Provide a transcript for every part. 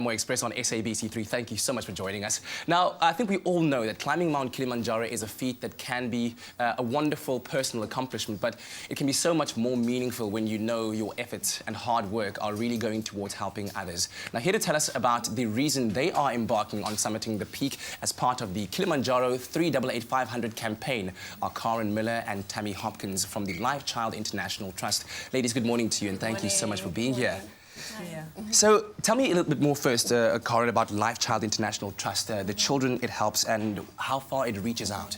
Expresso on SABC3. Thank you so much for joining us. Now, I think we all know that climbing Mount Kilimanjaro is a feat that can be a wonderful personal accomplishment, but it can be so much more meaningful when you know your efforts and hard work are really going towards helping others. Now, here to tell us about the reason they are embarking on summiting the peak as part of the Kilimanjaro 388-500 campaign are Karen Miller and Tammy Hopkins from the Life Child International Trust. Ladies, good morning to you and thank you so much for being here. Yeah. So tell me a little bit more first, Karen, about Life Child International Trust, the children it helps and how far it reaches out.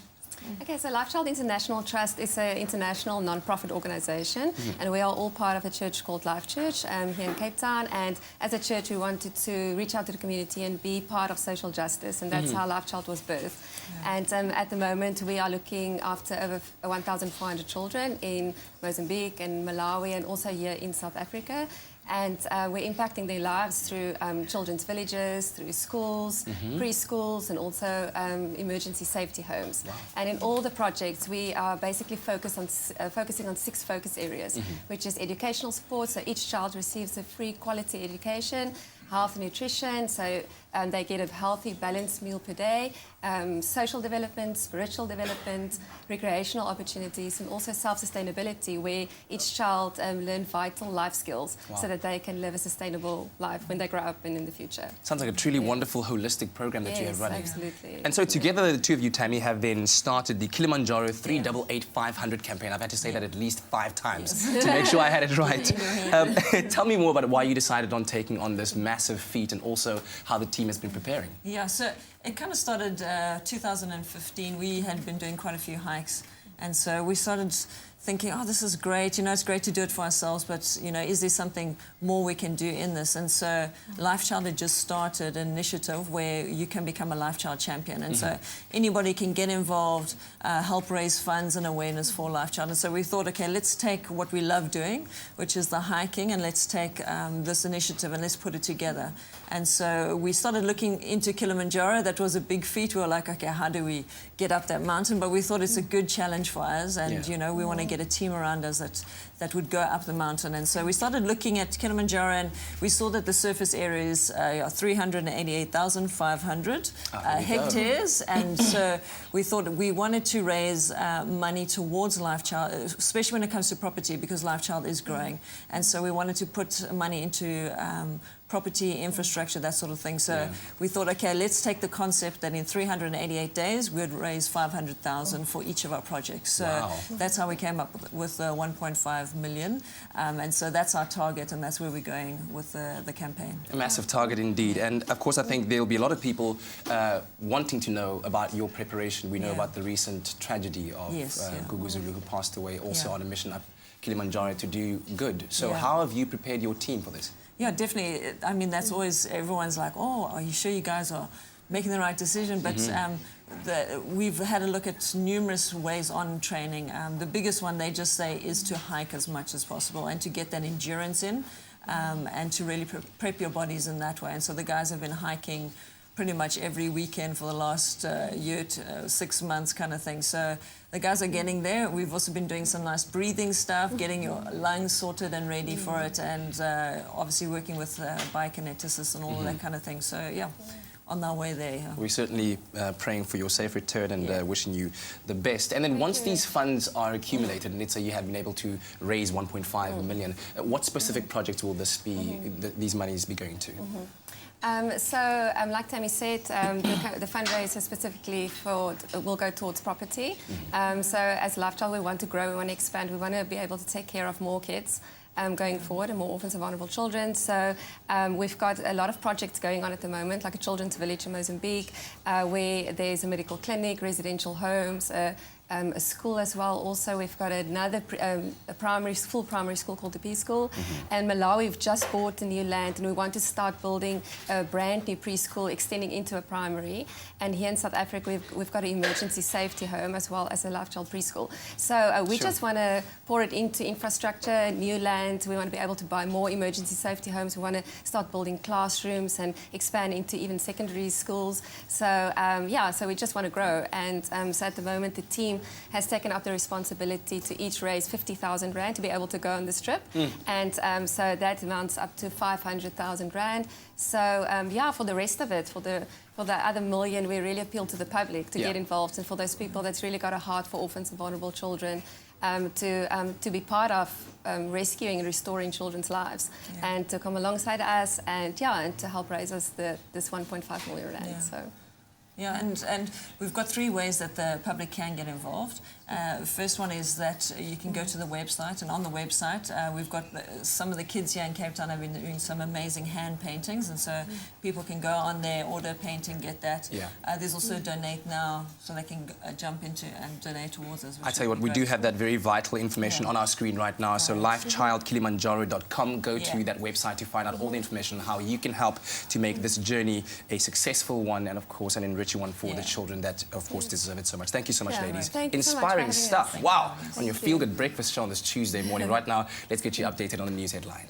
Okay, so Life Child International Trust is an international non-profit organisation, and we are all part of a church called Life Church here in Cape Town. And as a church, we wanted to reach out to the community and be part of social justice, and that's how Life Child was birthed. Yeah. And at the moment, we are looking after over 1,400 children in Mozambique and Malawi, and also here in South Africa. And we're impacting their lives through children's villages, through schools, preschools, and also emergency safety homes. Wow. And in all the projects, we are basically focusing on 6 focus areas, which is educational support, so each child receives a free quality education, health and nutrition, so they get a healthy, balanced meal per day, social development, spiritual development, recreational opportunities, and also self-sustainability, where each child learn vital life skills so that they can live a sustainable life when they grow up and in the future. Sounds like a truly wonderful, holistic program that you have running. Absolutely. And so together, the two of you, Tammy, have then started the Kilimanjaro 388-500 campaign. I've had to say that at least 5 times to make sure I had it right. Tell me more about why you decided on taking on this massive feat and also how the team has been preparing. Yeah, so it kind of started 2015. We had been doing quite a few hikes, and so we started thinking, oh, this is great, you know, it's great to do it for ourselves, but, you know, is there something more we can do in this? And so Life Child had just started an initiative where you can become a Life Child champion. And so anybody can get involved, help raise funds and awareness for Life Child. And so we thought, okay, let's take what we love doing, which is the hiking, and let's take this initiative and let's put it together. And so we started looking into Kilimanjaro. That was a big feat. We were like, okay, how do we get up that mountain? But we thought it's a good challenge for us, and, you know, we want to get a team around us that would go up the mountain. And so we started looking at Kilimanjaro, and we saw that the surface area is 388,500 hectares. And so we thought we wanted to raise money towards Life Child, especially when it comes to property, because Life Child is growing. And so we wanted to put money into property, infrastructure, that sort of thing. So we thought, okay, let's take the concept that in 388 days, we'd raise 500,000 for each of our projects. So that's how we came up with 1.5 million. And so that's our target, and that's where we're going with the campaign. A massive target indeed. And of course, I think there'll be a lot of people wanting to know about your preparation. We know about the recent tragedy of Gugu Zulu, who passed away also on a mission up Kilimanjaro to do good. So how have you prepared your team for this? Yeah, definitely. I mean, that's always, everyone's like, oh, are you sure you guys are making the right decision? But we've had a look at numerous ways on training. The biggest one, they just say, is to hike as much as possible and to get that endurance in and to really prep your bodies in that way. And so the guys have been hiking pretty much every weekend for the last year to 6 months kind of thing. So the guys are getting there. We've also been doing some nice breathing stuff, getting your lungs sorted and ready for it, and obviously working with biokineticists and all of that kind of thing. So, yeah, on our way there. Yeah. We're certainly praying for your safe return and wishing you the best. And then once these funds are accumulated, and let's say you have been able to raise 1.5 million, what specific projects will this be, these monies be going to? Like Tammy said, the fundraiser specifically will go towards property. So as Life Child, we want to grow, we want to expand, we want to be able to take care of more kids going forward and more orphans and vulnerable children. So we've got a lot of projects going on at the moment, like a children's village in Mozambique, where there's a medical clinic, residential homes, a school as well. Also, we've got another full primary school called the Peace School. And Malawi, we've just bought the new land, and we want to start building a brand new preschool extending into a primary. And here in South Africa, we've got an emergency safety home as well as a Life Child preschool. So we just want to pour it into infrastructure, new land. We want to be able to buy more emergency safety homes. We want to start building classrooms and expand into even secondary schools. So so we just want to grow. And so at the moment, the team team has taken up the responsibility to each raise 50,000 rand to be able to go on this trip. And so that amounts up to 500,000 rand. So yeah, for the rest of it, for the other million, we really appeal to the public to get involved, and for those people that's really got a heart for orphans and vulnerable children, to be part of rescuing and restoring children's lives, and to come alongside us and to help raise us this 1.5 million rand. So. Yeah, and we've got 3 ways that the public can get involved. First one is that you can go to the website, and on the website we've got some of the kids here in Cape Town have been doing some amazing hand paintings, and so people can go on there, order a painting, get that. There's also Donate Now, so they can jump into and donate towards us. I tell you what, we do have that very vital information on our screen right now. So lifechildkilimanjaro.com, go to that website to find out all the information on how you can help to make this journey a successful one, and of course an enriching one for the children that, of course, deserve it so much. Thank you so much, ladies. Thank you so much Inspiring stuff. Wow. On your you. Feel Good Breakfast show on this Tuesday morning. Right now, let's get you updated on the news headlines.